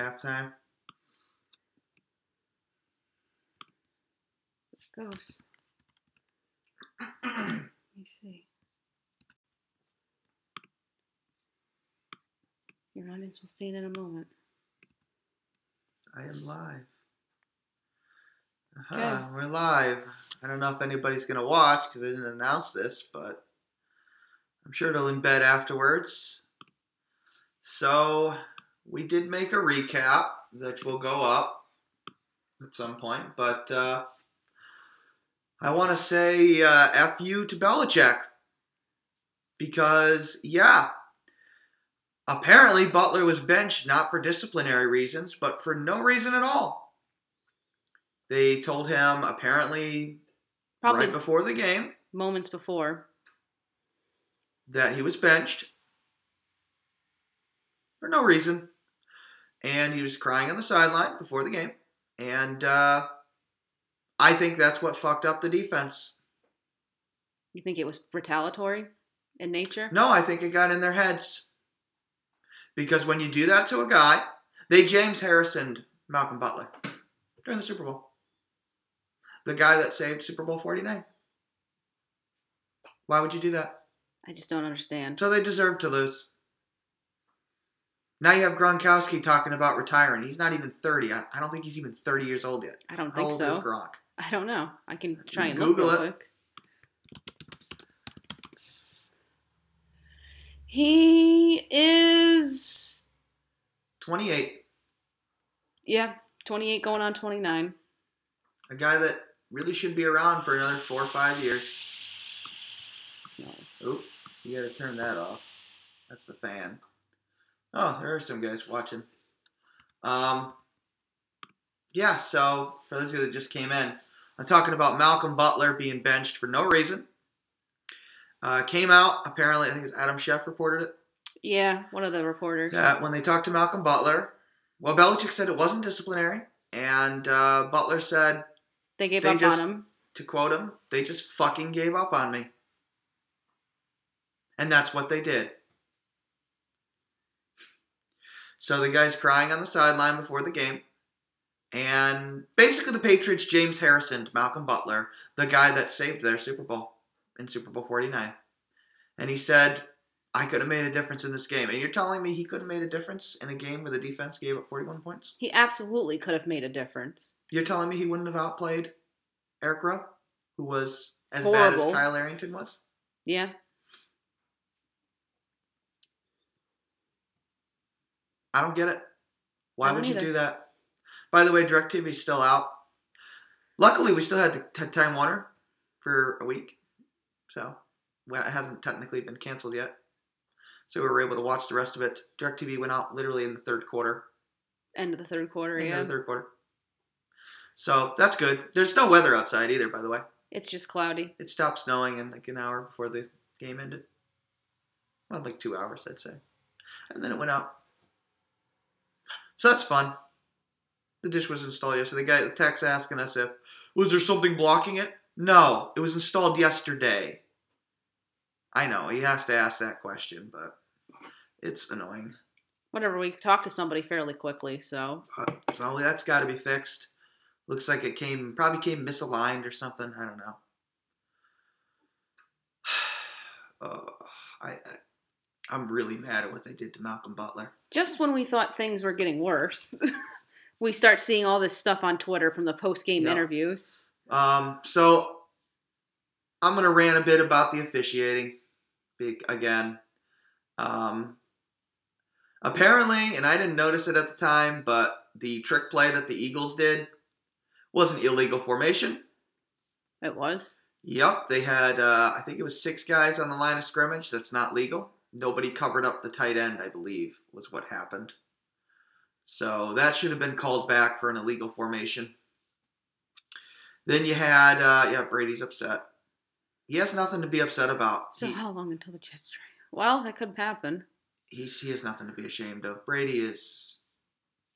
halftime. Goes. Let me see. Your audience will see it in a moment. I am live. Okay. We're live. I don't know if anybody's going to watch because I didn't announce this, but I'm sure it'll embed afterwards. So, we did make a recap that will go up at some point, but I want to say F you to Belichick because, apparently Butler was benched not for disciplinary reasons, but for no reason at all. They told him apparently Probably right before the game moments before that he was benched for no reason. And he was crying on the sideline before the game. And I think that's what fucked up the defense. You think it was retaliatory in nature? No, I think it got in their heads. Because when you do that to a guy, they James Harrisoned Malcolm Butler during the Super Bowl. The guy that saved Super Bowl 49. Why would you do that? I just don't understand. So they deserve to lose. Now you have Gronkowski talking about retiring. He's not even 30. I don't think he's even 30 years old yet. I don't How think old so. is Gronk? I don't know. I can try and Google look real it. quick. He is 28. Yeah, 28 going on 29. A guy that really should be around for another 4 or 5 years. No. Oop, you gotta turn that off. That's the fan. Oh, there are some guys watching. Yeah, so for those of you that just came in, I'm talking about Malcolm Butler being benched for no reason. Came out, apparently, I think it's Adam Schiff reported it. Yeah, one of the reporters. That when they talked to Malcolm Butler, well, Belichick said it wasn't disciplinary, and Butler said They gave up on him. To quote him, they just fucking gave up on me. And that's what they did. So the guy's crying on the sideline before the game. And basically the Patriots James Harrisoned Malcolm Butler, the guy that saved their Super Bowl in Super Bowl 49. And he said, I could have made a difference in this game. And you're telling me he could have made a difference in a game where the defense gave up 41 points? He absolutely could have made a difference. You're telling me he wouldn't have outplayed Eric Rowe, who was as Horrible. bad as Kyle Arrington was? Yeah. I don't get it. Why would you either. do that? By the way, DirecTV's still out. Luckily, we still had Time Warner for a week. So, it hasn't technically been canceled yet. So we were able to watch the rest of it. DirecTV went out literally in the third quarter. End of the third quarter, End yeah. of the third quarter. So, that's good. There's no weather outside either, by the way. It's just cloudy. It stopped snowing in like an hour before the game ended. Well, like 2 hours, I'd say. And then it went out. So that's fun. The dish was installed yesterday. The text asking us was there something blocking it? No, it was installed yesterday. I know, he has to ask that question, but it's annoying. Whatever, we talked to somebody fairly quickly, so. So that's got to be fixed. Looks like it probably came misaligned or something. I don't know. I'm really mad at what they did to Malcolm Butler. Just when we thought things were getting worse, we start seeing all this stuff on Twitter from the post-game interviews. So I'm going to rant a bit about the officiating again. Apparently, and I didn't notice it at the time, but the trick play that the Eagles did was an illegal formation. It was? Yep. They had, I think it was 6 guys on the line of scrimmage. That's not legal. Nobody covered up the tight end, I believe, was what happened. So that should have been called back for an illegal formation. Then you had, Brady's upset. He has nothing to be upset about. So how long until the Jets trade? Well, that could happen. He has nothing to be ashamed of. Brady is...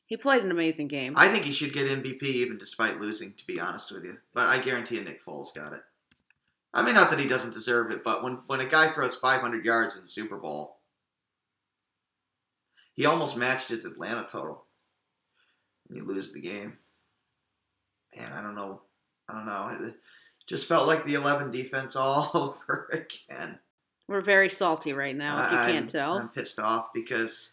He played an amazing game. I think he should get MVP even despite losing, to be honest with you. But I guarantee you Nick Foles got it. I mean, not that he doesn't deserve it, but when a guy throws 500 yards in the Super Bowl, he almost matched his Atlanta total. and you lose the game. Man, I don't know. It just felt like the 11 defense all over again. We're very salty right now, if you can't tell. I'm pissed off because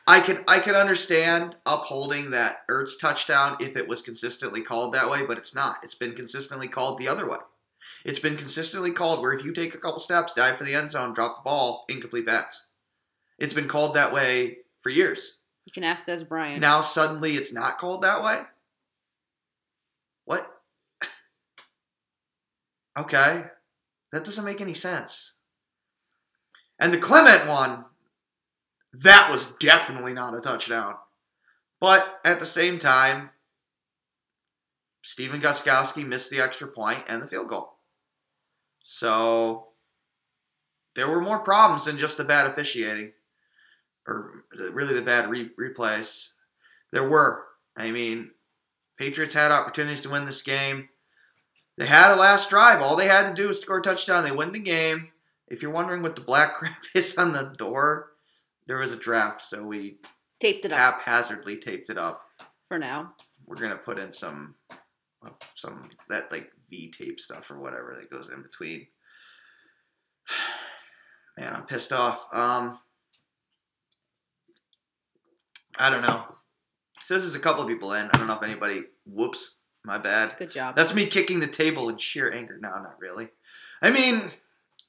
I could understand upholding that Ertz touchdown if it was consistently called that way, but it's not. It's been consistently called the other way. It's been consistently called where if you take a couple steps, dive for the end zone, drop the ball, incomplete pass. It's been called that way for years. You can ask Des Bryant. Now suddenly it's not called that way? What? Okay. That doesn't make any sense. And the Clement one, that was definitely not a touchdown. But at the same time, Stephen Gostkowski missed the extra point and the field goal. So there were more problems than just the bad officiating. Or really the bad replays. There were. I mean, Patriots had opportunities to win this game. They had a last drive. All they had to do was score a touchdown. They win the game. If you're wondering what the black crap is on the door, there was a draft, so we taped it up. Haphazardly taped it up. For now. We're gonna put in some that like V-tape stuff or whatever that goes in between. Man, I'm pissed off. I don't know. So this is a couple of people in. I don't know if anybody. Whoops, my bad. Good job. That's me kicking the table in sheer anger. No, not really. I mean,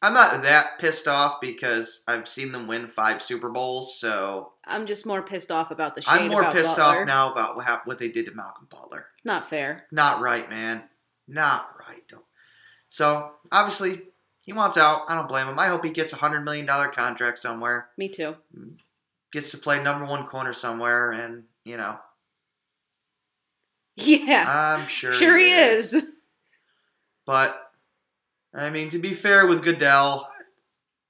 I'm not that pissed off because I've seen them win 5 Super Bowls, so... I'm just more pissed off about the shade I'm more about pissed Butler. off now about what they did to Malcolm Butler. Not fair. Not right, man. Not right. So, obviously, he wants out. I don't blame him. I hope he gets a $100 million contract somewhere. Me too. Gets to play number 1 corner somewhere, and, you know... Yeah. I'm sure he is. But, I mean, to be fair with Goodell,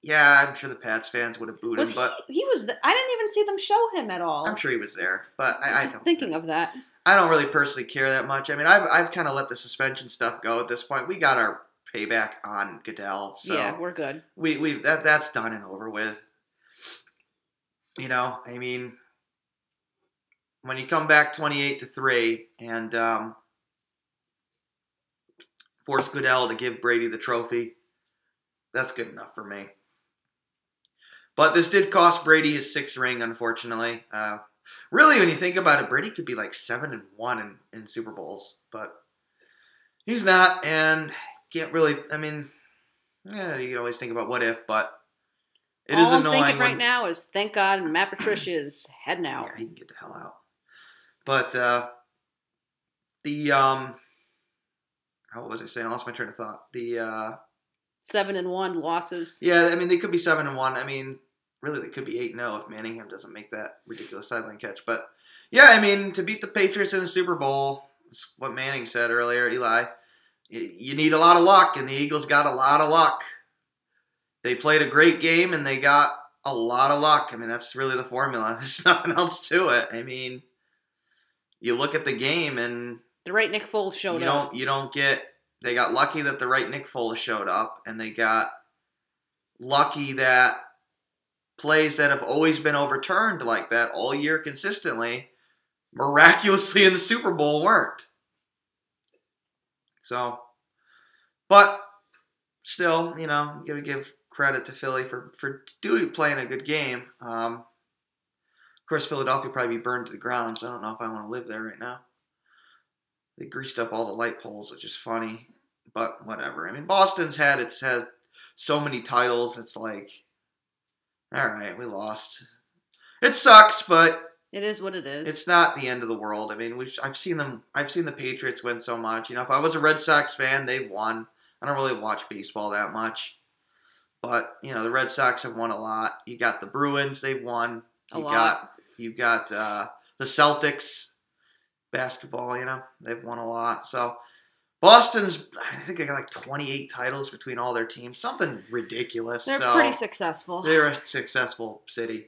yeah, I'm sure the Pats fans would have booed him. But he was. I didn't even see them show him at all. I'm sure he was there. But I was just thinking of that. I don't really personally care that much. I mean, I've kind of let the suspension stuff go at this point. We got our payback on Goodell, so yeah, we're good. That's done and over with. You know, I mean, when you come back 28-3 and force Goodell to give Brady the trophy, that's good enough for me. But this did cost Brady his 6th ring, unfortunately. Really, when you think about it, Brady could be like 7-1 in Super Bowls, but he's not, and can't really. I mean, yeah, you can always think about what if, but it is annoying. All I'm thinking right now is, thank God, Matt Patricia is heading out. Yeah, he can get the hell out. But how was I saying? I lost my train of thought. The 7-1 losses. Yeah, I mean they could be 7-1. I mean, really, they could be 8-0 if Manningham doesn't make that ridiculous sideline catch. But yeah, I mean, to beat the Patriots in the Super Bowl, that's what Manning said earlier, Eli. You need a lot of luck, and the Eagles got a lot of luck. They played a great game, and they got a lot of luck. I mean, that's really the formula. There's nothing else to it. I mean, you look at the game, and the right Nick Foles showed up. You don't get. They got lucky that the right Nick Foles showed up, and they got lucky that plays that have always been overturned like that all year consistently, miraculously in the Super Bowl weren't. So, but still, you know, you got to give credit to Philly for playing a good game. Of course, Philadelphia probably be burned to the ground, so I don't know if I want to live there right now. They greased up all the light poles, which is funny, but whatever. I mean, Boston's had so many titles. It's like, all right, we lost. It sucks, but it is what it is. It's not the end of the world. I mean, I've seen the Patriots win so much. You know, if I was a Red Sox fan, they've won. I don't really watch baseball that much, but you know, the Red Sox have won a lot. You got the Bruins, they've won a lot. You've got the Celtics. Basketball, you know, they've won a lot. So Boston's, I think they got like 28 titles between all their teams. Something ridiculous. They're pretty successful. They're a successful city.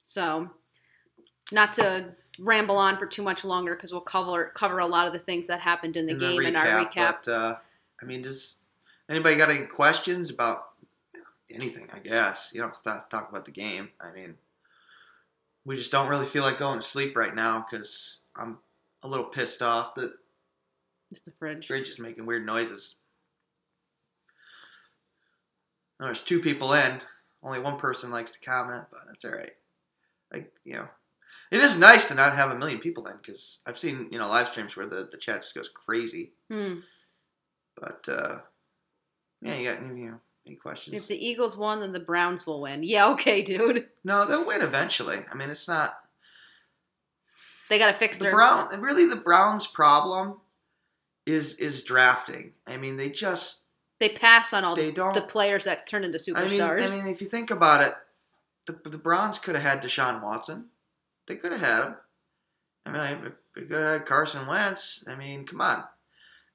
So, not to ramble on for too much longer because we'll cover a lot of the things that happened in the game in our recap. But, I mean, does anybody got any questions about anything, I guess? You don't have to talk about the game. I mean, we just don't really feel like going to sleep right now because I'm a little pissed off that it's the fridge. Fridge is making weird noises. There's 2 people in. Only one person likes to comment, but that's all right. Like, it is nice to not have a million people in, because I've seen, live streams where the chat just goes crazy. But, yeah, you got any questions? If the Eagles won, then the Browns will win. Yeah, okay, dude. No, they'll win eventually. I mean, it's not... They got to fix the Browns' problem is drafting. I mean, they pass on all the players that turn into superstars. I mean, if you think about it, the Browns could have had Deshaun Watson. They could have had him. I mean, they could have had Carson Wentz. I mean, come on.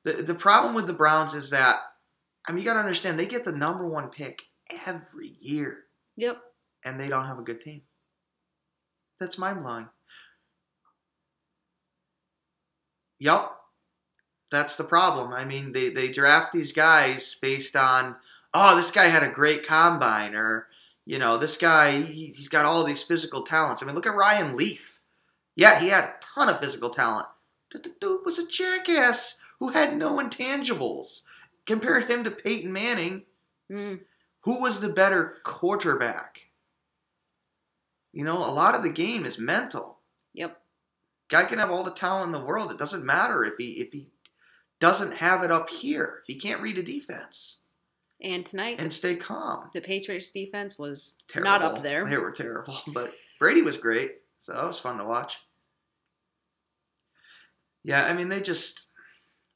The problem with the Browns is that, I mean, you got to understand, they get the number 1 pick every year. Yep. And they don't have a good team. That's mind-blowing. Yep. That's the problem. I mean, they draft these guys based on, oh, this guy had a great combine, or, this guy, he's got all these physical talents. I mean, look at Ryan Leaf. Yeah, he had a ton of physical talent. The dude was a jackass who had no intangibles. Compared him to Peyton Manning, who was the better quarterback? A lot of the game is mental. Yep. Guy can have all the talent in the world. It doesn't matter if he doesn't have it up here. If he can't read a defense. And tonight, and stay calm. The Patriots defense was terrible. Not up there. They were terrible, but Brady was great, so that was fun to watch. Yeah, I mean,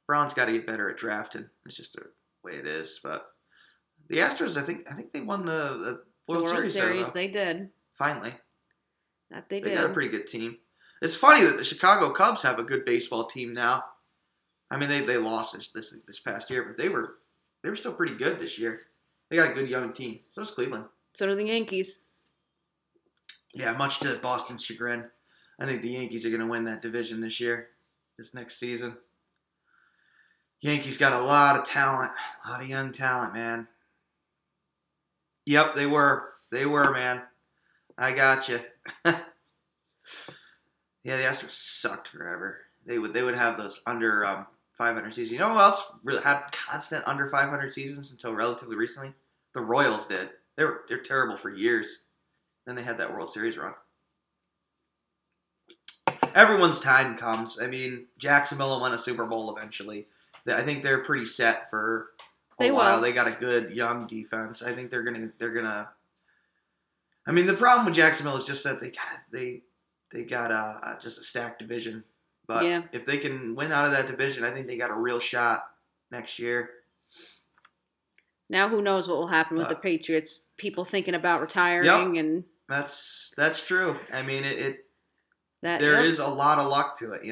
Browns got to get better at drafting. It's just the way it is. But the Astros, I think they won the World Series. They did. Finally. That they did. They got a pretty good team. It's funny that the Chicago Cubs have a good baseball team now. I mean, they lost this past year, but they were still pretty good this year. They got a good young team. So does Cleveland. So do the Yankees. Yeah, much to Boston's chagrin. I think the Yankees are going to win that division this next season. Yankees got a lot of talent, a lot of young talent, man. Yep, they were, man. I got you. Yeah, the Astros sucked forever. They would have those under 500 seasons. You know who else really had constant under 500 seasons until relatively recently? The Royals did. They're terrible for years. Then they had that World Series run. Everyone's time comes. I mean, Jacksonville will win a Super Bowl eventually. I think they're pretty set for a while. They got a good young defense. I think they're gonna. I mean, the problem with Jacksonville is just that they got just a stacked division. But if they can win out of that division, I think they got a real shot next year. Now, who knows what will happen with the Patriots? People thinking about retiring, and that's true. I mean, there is a lot of luck to it.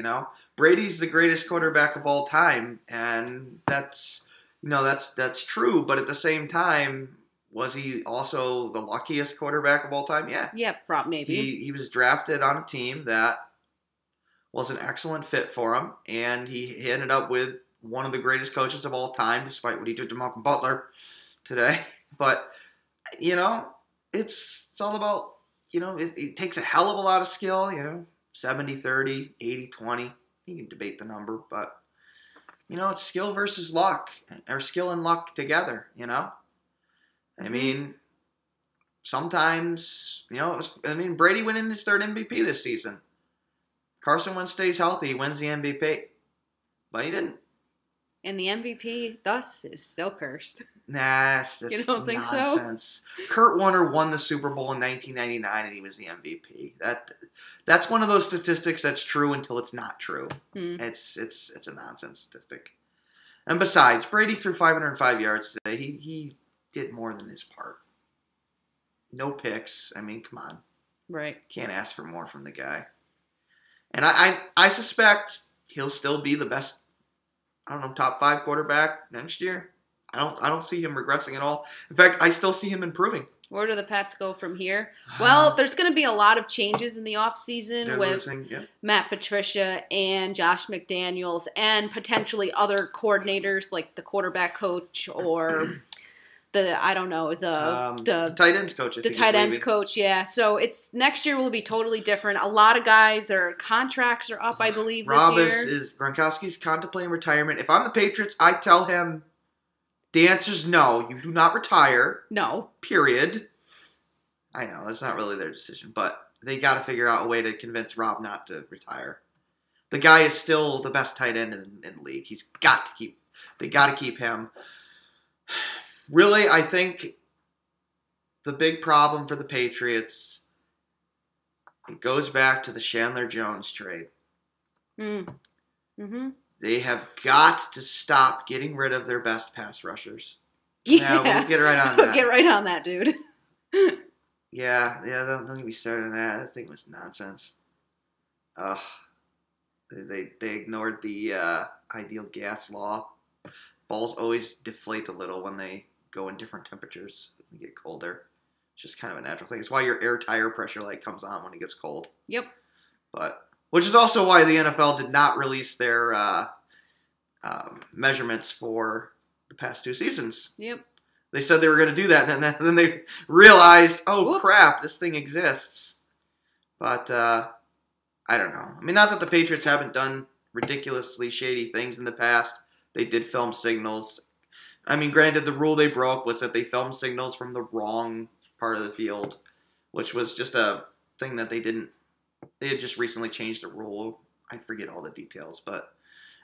Brady's the greatest quarterback of all time, and that's true. But at the same time, was he also the luckiest quarterback of all time? Yeah. Yeah, maybe. He was drafted on a team that was an excellent fit for him, and he ended up with one of the greatest coaches of all time, despite what he did to Malcolm Butler today. But, it's all about, it takes a hell of a lot of skill, 70-30, 80-20. You can debate the number, but, it's skill versus luck, or skill and luck together, I mean, sometimes, Brady went in his 3rd MVP this season. Carson Wentz stays healthy, he wins the MVP. But he didn't. And the MVP, thus, is still cursed. Nah, you don't think nonsense. So? Kurt Warner won the Super Bowl in 1999, and he was the MVP. That's one of those statistics that's true until it's not true. It's a nonsense statistic. And besides, Brady threw 505 yards today. He did more than his part. No picks. I mean, come on. Right. Can't ask for more from the guy. And I suspect he'll still be the best, top 5 quarterback next year. I don't see him regressing at all. In fact, I still see him improving. Where do the Pats go from here? Well, there's going to be a lot of changes in the offseason with Matt Patricia and Josh McDaniels and potentially other coordinators like the quarterback coach or I don't know, the tight ends coach. The tight ends coach, yeah. So it's next year will be totally different. A lot of guys, their contracts are up, I believe, this year. Gronkowski's contemplating retirement. If I'm the Patriots, I tell him the answer is no. You do not retire. No. Period. I know that's not really their decision, but they got to figure out a way to convince Rob not to retire. The guy is still the best tight end in the league. They got to keep him. Really, I think the big problem for the Patriots, it goes back to the Chandler-Jones trade. Mm-hmm. They have got to stop getting rid of their best pass rushers. Yeah. We'll get right on that. Get right on that, dude. Yeah, don't get me started on that. That thing was nonsense. They ignored the ideal gas law. Balls always deflate a little when they go in different temperatures. When they get colder. It's just kind of a natural thing. It's why your air tire pressure light comes on when it gets cold. Yep. Which is also why the NFL did not release their measurements for the past 2 seasons. Yep. They said they were going to do that, and then they realized, Whoops. Crap, this thing exists. But I don't know. I mean, not that the Patriots haven't done ridiculously shady things in the past. They did film signals. I mean, granted, the rule they broke was that they filmed signals from the wrong part of the field, which was just a thing that they didn't. They had just recently changed the rule. I forget all the details, but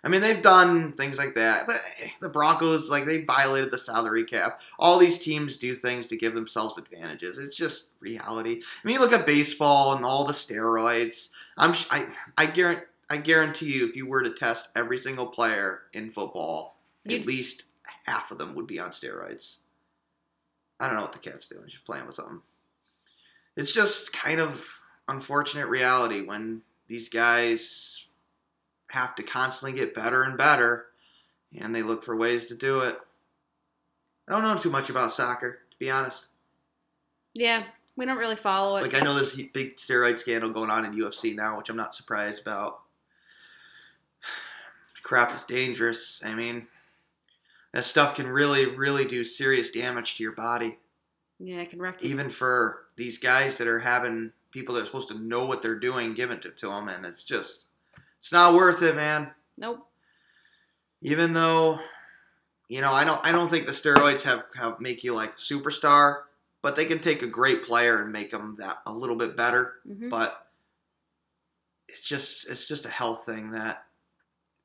I mean, they've done things like that. But the Broncos, they violated the salary cap. All these teams do things to give themselves advantages. It's just reality. I mean, you look at baseball and all the steroids. I guarantee you, if you were to test every single player in football, at least half of them would be on steroids. I don't know what the cat's doing. She's playing with something. It's just kind of unfortunate reality when these guys have to constantly get better and better, and they look for ways to do it. I don't know too much about soccer, to be honest. Yeah, we don't really follow it. I know there's a big steroid scandal going on in UFC now, which I'm not surprised about. Crap is dangerous. I mean, that stuff can really, really do serious damage to your body. Yeah, it can wreck you. Even for these guys that are having people that are supposed to know what they're doing give it to them, and it's not worth it, man. Nope. Even though, I don't think the steroids have make you like a superstar, but they can take a great player and make them that a little bit better. Mm-hmm. But it's just a health thing that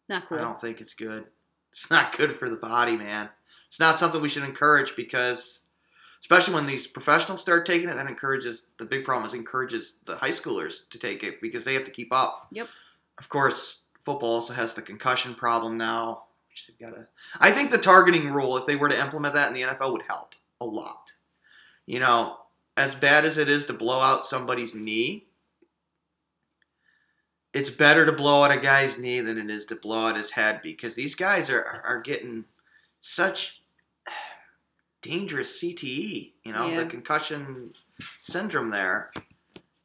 not cool. I don't think it's good. It's not good for the body, man. It's not something we should encourage because, especially when these professionals start taking it, the big problem is encourages the high schoolers to take it because they have to keep up. Yep. Of course, football also has the concussion problem now. Which I think the targeting rule, if they were to implement that in the NFL, would help a lot. As bad as it is to blow out somebody's knee, it's better to blow out a guy's knee than it is to blow out his head because these guys are getting such dangerous CTE, the concussion syndrome there,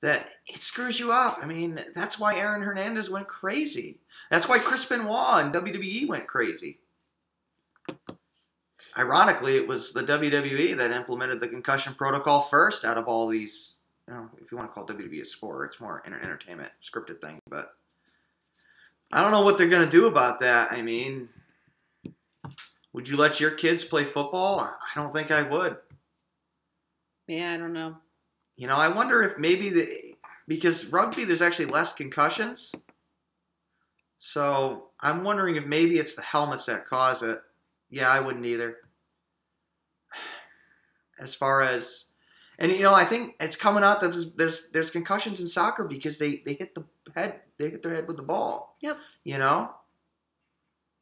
that it screws you up. I mean, that's why Aaron Hernandez went crazy. That's why Chris Benoit in WWE went crazy. Ironically, it was the WWE that implemented the concussion protocol first out of all these, if you want to call WWE a sport, it's more entertainment, scripted thing. But I don't know what they're going to do about that. I mean, would you let your kids play football? I don't think I would. Yeah, I don't know. I wonder if maybe because rugby, there's actually less concussions. So I'm wondering if maybe it's the helmets that cause it. Yeah, I wouldn't either. As far as, and I think it's coming out that there's concussions in soccer because they hit their head with the ball. Yep. Yeah, no,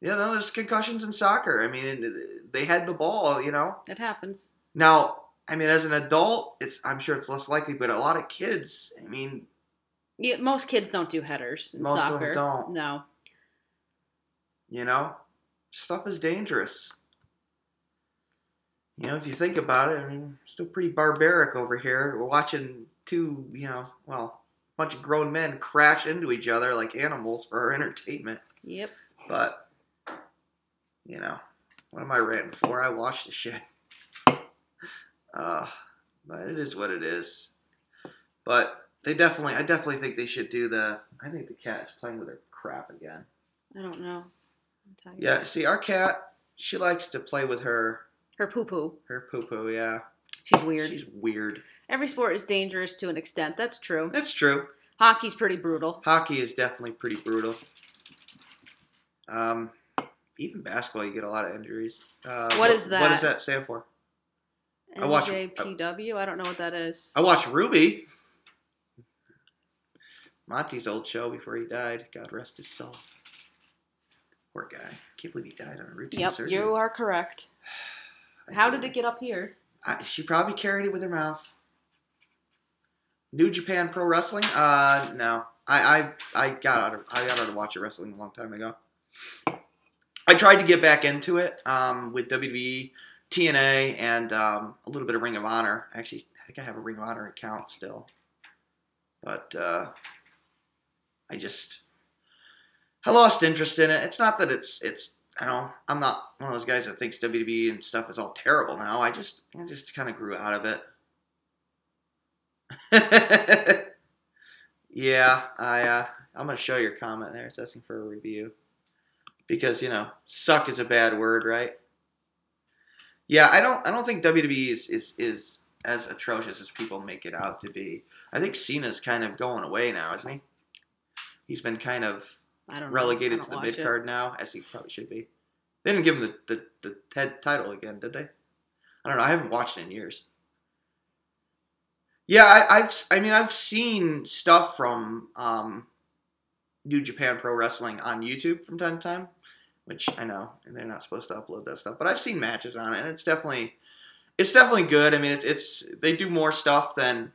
there's concussions in soccer. I mean, they had the ball. It happens. Now, I mean, as an adult, I'm sure it's less likely, but a lot of kids, I mean, yeah, most kids don't do headers in most soccer. Most of them don't. No. Stuff is dangerous. If you think about it, I mean, still pretty barbaric over here. We're watching two, bunch of grown men crash into each other like animals for our entertainment. Yep. But, what am I ranting for? I watch the shit. But it is what it is. But I definitely think they should do I think the cat is playing with her crap again. I don't know. Yeah, see, our cat, she likes to play with her poo-poo. Her poo-poo, yeah. She's weird. She's weird. Every sport is dangerous to an extent. That's true. That's true. Hockey's pretty brutal. Hockey is definitely pretty brutal. Even basketball, you get a lot of injuries. What is that? What does that stand for? NJPW? I don't know what that is. I watched Ruby. Monty's old show before he died. God rest his soul. Poor guy. Can't believe he died on a routine surgery. Yep, you are correct. How did it get up here? She probably carried it with her mouth. New Japan Pro Wrestling? No. I got out of watching wrestling a long time ago. I tried to get back into it with WWE, TNA, and a little bit of Ring of Honor. Actually, I think I have a Ring of Honor account still. But I lost interest in it. It's not that it's I'm not one of those guys that thinks WWE and stuff is all terrible now. I just kind of grew out of it. Yeah, I'm gonna show your comment there. It's asking for a review because suck is a bad word, right? Yeah, I don't think WWE is as atrocious as people make it out to be. I think Cena's kind of going away now, isn't he? He's been kind of relegated to the mid card now, as he probably should be. They didn't give him the head title again, did they? I don't know. I haven't watched it in years. Yeah, I've seen stuff from New Japan Pro Wrestling on YouTube from time to time, which I know, and they're not supposed to upload that stuff. But I've seen matches on it, and it's definitely good. I mean, they do more stuff than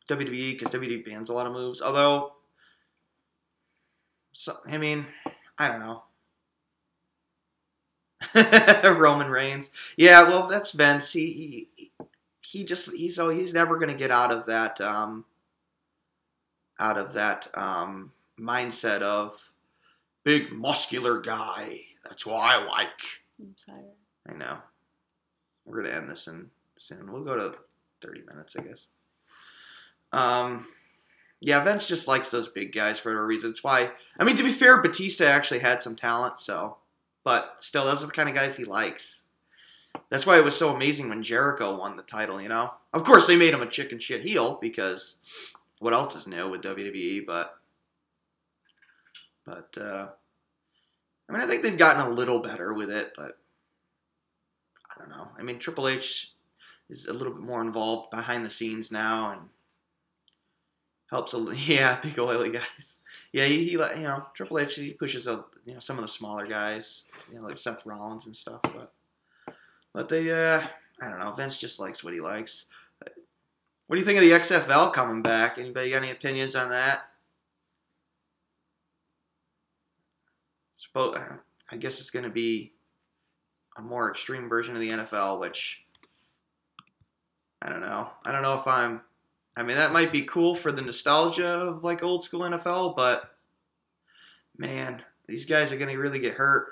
WWE because WWE bans a lot of moves. Although, I mean, I don't know. Roman Reigns, yeah. Well, that's Vince. He's never going to get out of that mindset of big muscular guy. That's what I like. I'm tired. I know. We're going to end this soon. We'll go to 30 minutes, I guess. Yeah, Vince just likes those big guys for a reason. It's why, I mean, to be fair, Batista actually had some talent, but still, those are the kind of guys he likes. That's why it was so amazing when Jericho won the title, Of course, they made him a chicken shit heel because what else is new with WWE, but I mean, I think they've gotten a little better with it, but I don't know. I mean, Triple H is a little bit more involved behind the scenes now and helps a little. Yeah, big oily guys. Yeah, he Triple H, he pushes some of the smaller guys, like Seth Rollins and stuff, but they, I don't know. Vince just likes what he likes. What do you think of the XFL coming back? Anybody got any opinions on that? I guess it's going to be a more extreme version of the NFL, which I don't know. I don't know if I mean, that might be cool for the nostalgia of like old school NFL, but man, these guys are going to really get hurt.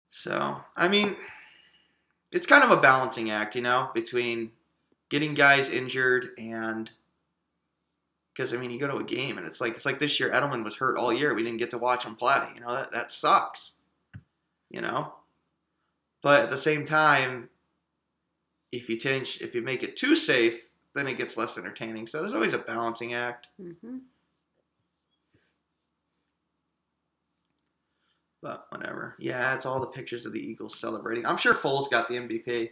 So, I mean, it's kind of a balancing act, between getting guys injured and because I mean, you go to a game and it's like this year Edelman was hurt all year. We didn't get to watch him play. That sucks. But at the same time, if you make it too safe, then it gets less entertaining. So there's always a balancing act. Mm-hmm. But whatever. Yeah, it's all the pictures of the Eagles celebrating. I'm sure Foles got the MVP.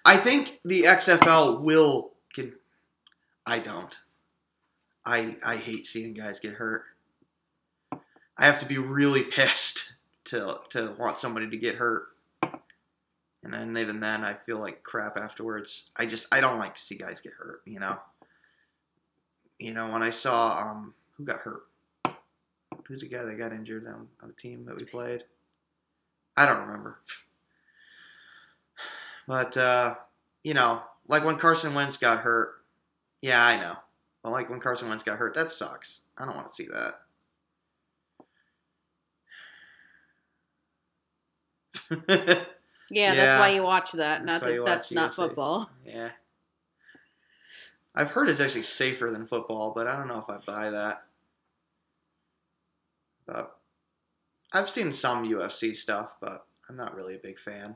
I think the XFL I don't. I hate seeing guys get hurt. I have to be really pissed to want somebody to get hurt. And then even then, I feel like crap afterwards. I don't like to see guys get hurt, when I saw, who got hurt? Who's the guy that got injured on the team that we played? I don't remember. But, like when Carson Wentz got hurt. Yeah, I know. But like when Carson Wentz got hurt, that sucks. I don't want to see that. Yeah, that's why you watch that. That's not UFC. football. Yeah. I've heard it's actually safer than football, but I don't know if I buy that. But I've seen some UFC stuff, but I'm not really a big fan.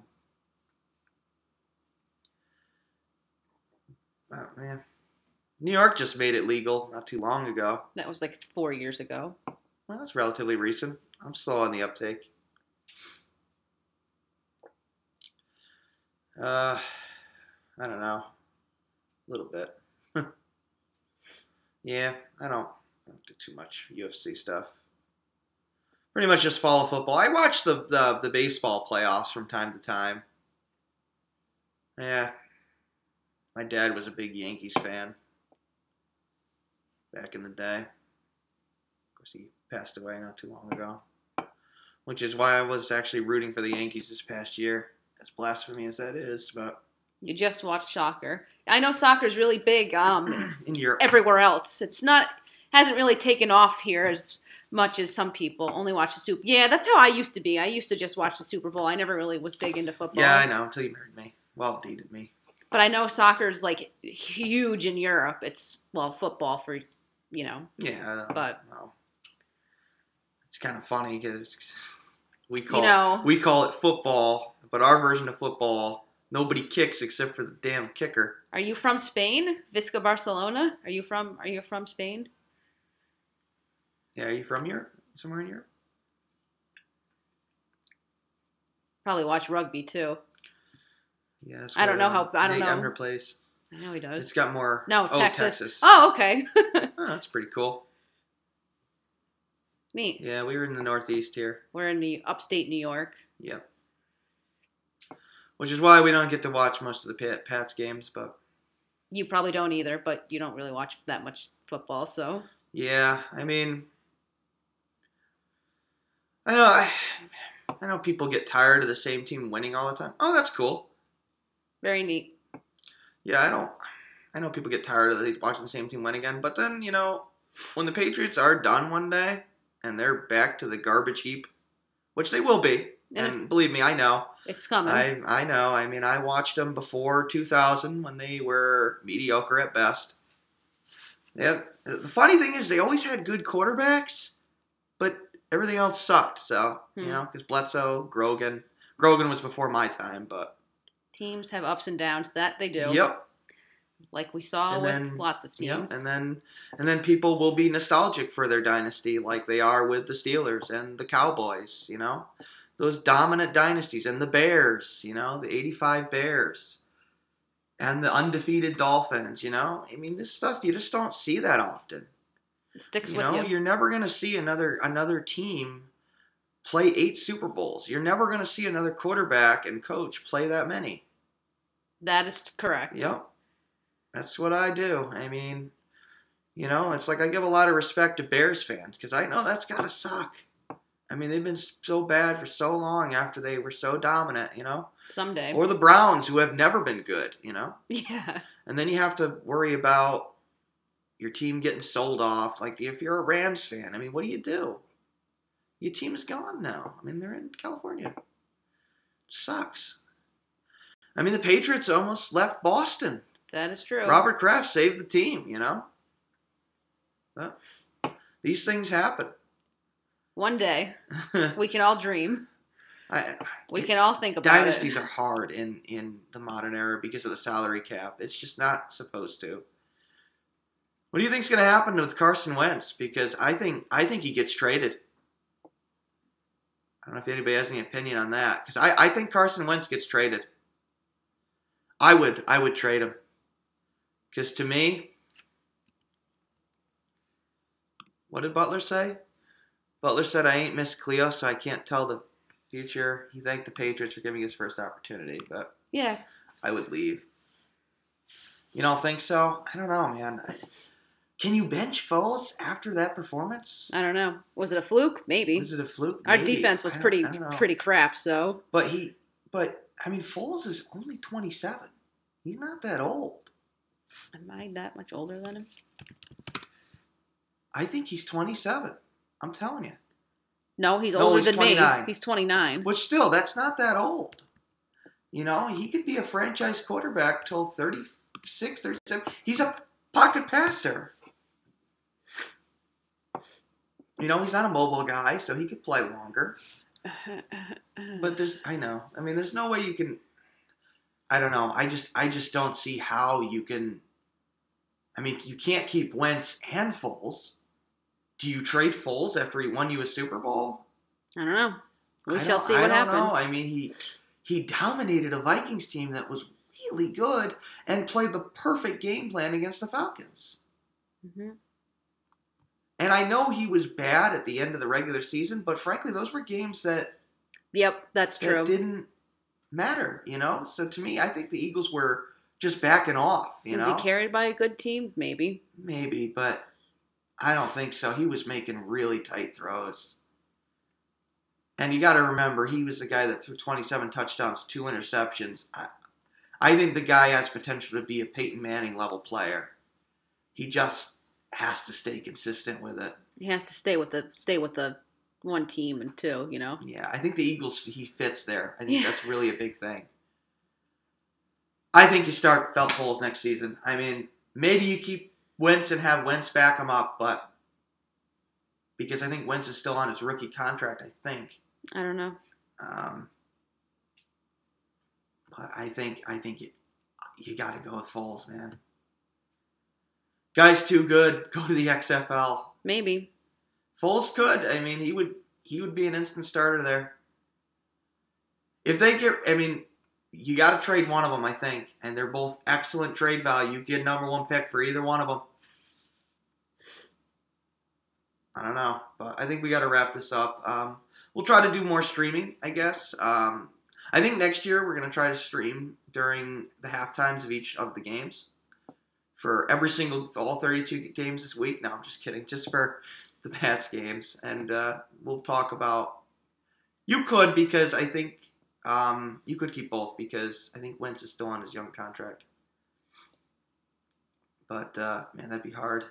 Oh, man. New York just made it legal not too long ago. That was like 4 years ago. Well, that's relatively recent. I'm slow on the uptake. I don't know. A little bit. Yeah, I don't do too much UFC stuff. Pretty much just follow football. I watch the baseball playoffs from time to time. Yeah. My dad was a big Yankees fan back in the day. Of course, he passed away not too long ago. Which is why I was actually rooting for the Yankees this past year. As blasphemy as that is, but... You just watched soccer. I know soccer's really big in Europe. Everywhere else. Hasn't really taken off here as much as some people only watch the Super. Yeah, that's how I used to be. I used to just watch the Super Bowl. I never really was big into football. Yeah, I know, until you married me. Well, dated me. But I know soccer's like huge in Europe. It's, football for, Yeah, but well, it's kind of funny because we call it football, but our version of football, nobody kicks except for the damn kicker. Are you from Spain? Visca Barcelona? Are you from Spain? Yeah, are you from Europe? Somewhere in Europe? Probably watch rugby too. Yeah, that's I don't know. Nate Emner plays. I know he does. It's got more. No, Texas. Texas. Oh, okay. Oh, that's pretty cool. Neat. Yeah, we were in the Northeast here. We're in the upstate New York. Yep. Which is why we don't get to watch most of the Pats games, but... You probably don't either, but you don't really watch that much football, so... Yeah, I mean... I know people get tired of the same team winning all the time. Oh, that's cool. Very neat. Yeah, I know people get tired of watching the same team win again, but then, when the Patriots are done one day, and they're back to the garbage heap, which they will be, and believe me, I know. It's coming. I know. I mean, I watched them before 2000 when they were mediocre at best. Yeah, the funny thing is they always had good quarterbacks, but everything else sucked. So, because Bledsoe, Grogan was before my time, but... Teams have ups and downs. That they do. Yep. Like we saw with lots of teams. Yep. And then people will be nostalgic for their dynasty like they are with the Steelers and the Cowboys, Those dominant dynasties. And the Bears, the 85 Bears. And the undefeated Dolphins, I mean, this stuff, you just don't see that often. It sticks with you. You're never going to see another team play 8 Super Bowls. You're never going to see another quarterback and coach play that many. That is correct. Yep. That's what I do. I mean, it's like I give a lot of respect to Bears fans because I know that's got to suck. I mean, they've been so bad for so long after they were so dominant, Someday. Or the Browns, who have never been good, Yeah. And then you have to worry about your team getting sold off. Like, if you're a Rams fan, I mean, what do you do? Your team is gone now. I mean, they're in California. It sucks. I mean, the Patriots almost left Boston. That is true. Robert Kraft saved the team, But these things happen. One day, we can all dream. We can all think about dynasties are hard in the modern era because of the salary cap. It's just not supposed to. What do you think's going to happen with Carson Wentz? Because I think he gets traded. I don't know if anybody has any opinion on that. Because I think Carson Wentz gets traded. I would trade him. Because to me, what did Butler say? Butler said, I ain't Miss Cleo, so I can't tell the future. He thanked the Patriots for giving his first opportunity, but yeah, I would leave. You don't think so? I don't know, man. Can you bench Foles after that performance? I don't know. Was it a fluke? Maybe. Was it a fluke? Maybe. Our defense was pretty crap, so. But I mean, Foles is only 27. He's not that old. Am I that much older than him? I think he's 27. I'm telling you. No, he's older than 29. Me. He's 29. Which still, that's not that old. You know, he could be a franchise quarterback till 36, 37. He's a pocket passer. You know, he's not a mobile guy, so he could play longer. But I know. I mean, there's no way you can. I don't know. I just don't see how you can. I mean, you can't keep Wentz and Foles. Do you trade Foles after he won you a Super Bowl? I don't know. We shall see what happens. I don't know. I mean, he dominated a Vikings team that was really good and played the perfect game plan against the Falcons. Mm-hmm. And I know he was bad at the end of the regular season, but frankly, those were games that. Yep, that's true. That didn't matter, you know? So to me, I think the Eagles were just backing off, you know? Was he carried by a good team? Maybe. Maybe, but I don't think so. He was making really tight throws. And you got to remember, he was the guy that threw 27 touchdowns, 2 interceptions. I think the guy has potential to be a Peyton Manning level player. He just has to stay consistent with it. He has to stay with the one team and two, you know? Yeah, I think the Eagles, he fits there. I think that's really a big thing. I think you start Foles next season. I mean, maybe you keep Wentz and have Wentz back him up, but because I think Wentz is still on his rookie contract, I think. I don't know. But I think you got to go with Foles, man. Guy's too good. Go to the XFL. Maybe. Foles could. I mean, he would be an instant starter there. If they get, I mean, you got to trade one of them, I think, and they're both excellent trade value. You get a number 1 pick for either one of them. I don't know, but I think we got to wrap this up. We'll try to do more streaming, I guess. I think next year we're going to try to stream during the halftimes of each of the games for all 32 games this week. No, I'm just kidding. Just for the Pats games, and we'll talk about. You could, because I think you could keep both, because I think Wentz is still on his young contract. But man, that'd be hard.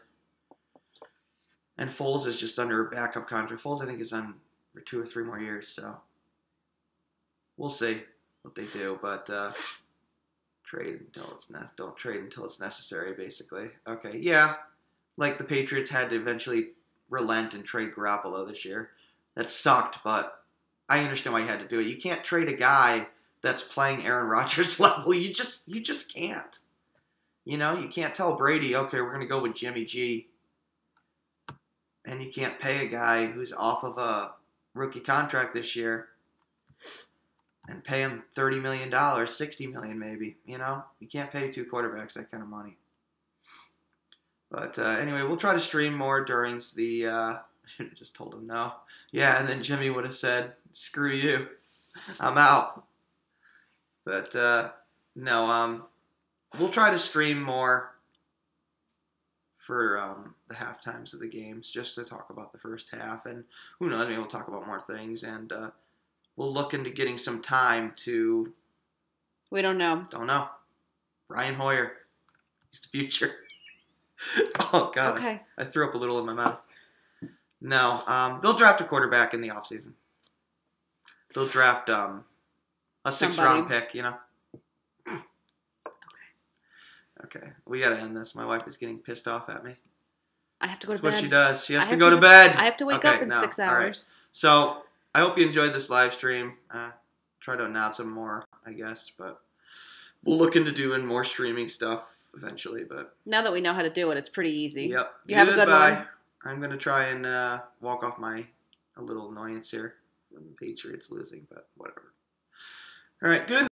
And Foles is just under a backup contract. Foles, I think, is on for 2 or 3 more years, so we'll see what they do. But don't trade until it's necessary, basically. Okay, yeah, like the Patriots had to eventually relent and trade Garoppolo this year. That sucked, but I understand why you had to do it. You can't trade a guy that's playing Aaron Rodgers level. You just can't. You know, you can't tell Brady, okay, we're going to go with Jimmy G. And you can't pay a guy who's off of a rookie contract this year and pay him $30 million, $60 million maybe. You know, you can't pay 2 quarterbacks that kind of money. But anyway, we'll try to stream more during the. I should have just told him no. Yeah, and then Jimmy would have said, "Screw you, I'm out." But no, we'll try to stream more for the half times of the games, just to talk about the first half, and who knows, maybe we'll talk about more things, and we'll look into getting some time to. We don't know. Don't know. Brian Hoyer, he's the future. Oh God! Okay. I threw up a little in my mouth. No, they'll draft a quarterback in the offseason. They'll draft a 6th-round pick, you know. Okay, we gotta end this. My wife is getting pissed off at me. I have to go to That's bed. what she does. She has to go to bed. I have to wake up in 6 hours. Right. So I hope you enjoyed this live stream. Try to announce them more, I guess, but we'll look into doing more streaming stuff eventually. But now that we know how to do it, it's pretty easy. Yep. You have a good one. I'm gonna try and walk off a little annoyance here from the Patriots losing, but whatever. All right, good.